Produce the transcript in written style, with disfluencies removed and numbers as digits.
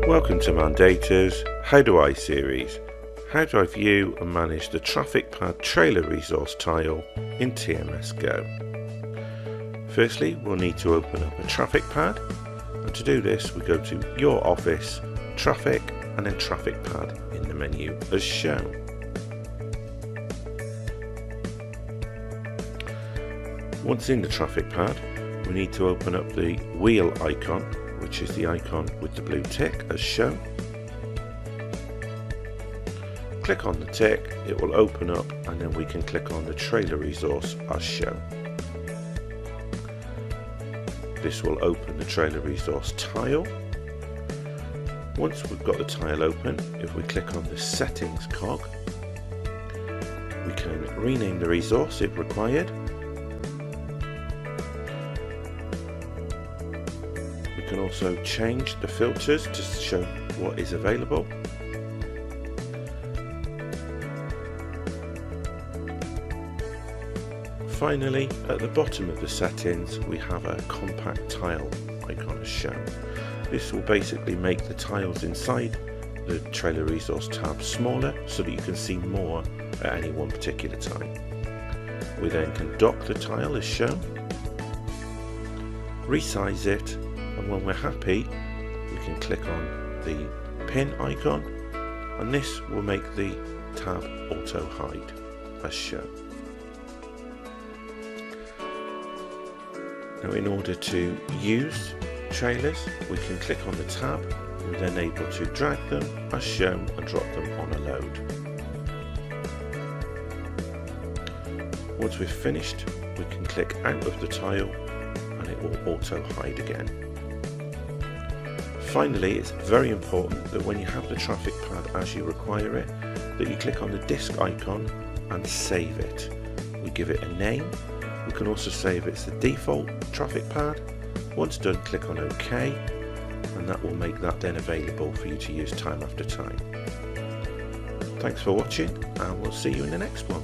Welcome to Mandata's How Do I series. How do I view and manage the traffic pad trailer resource tile in TMS Go? Firstly, we'll need to open up a traffic pad, and to do this we go to Your Office, Traffic, and then Traffic Pad in the menu as shown. Once in the traffic pad, we need to open up the wheel icon, which is the icon with the blue tick as shown. Click on the tick, it will open up, and then we can click on the trailer resource as shown. This will open the trailer resource tile. Once we've got the tile open, if we click on the settings cog, we can rename the resource if required. We can also change the filters to show what is available. Finally, at the bottom of the settings, we have a compact tile icon as shown. This will basically make the tiles inside the trailer resource tab smaller so that you can see more at any one particular time. We then can dock the tile as shown, resize it, and when we're happy we can click on the pin icon, and this will make the tab auto hide as shown. Now, in order to use trailers, we can click on the tab. We're then able to drag them as shown and drop them on a load. Once we've finished, we can click out of the tile and it will auto hide again. Finally, it's very important that when you have the traffic pad as you require it, that you click on the disk icon and save it. We give it a name. We can also save it's the default traffic pad. Once done, click on OK, and that will make that then available for you to use time after time. Thanks for watching, and we'll see you in the next one.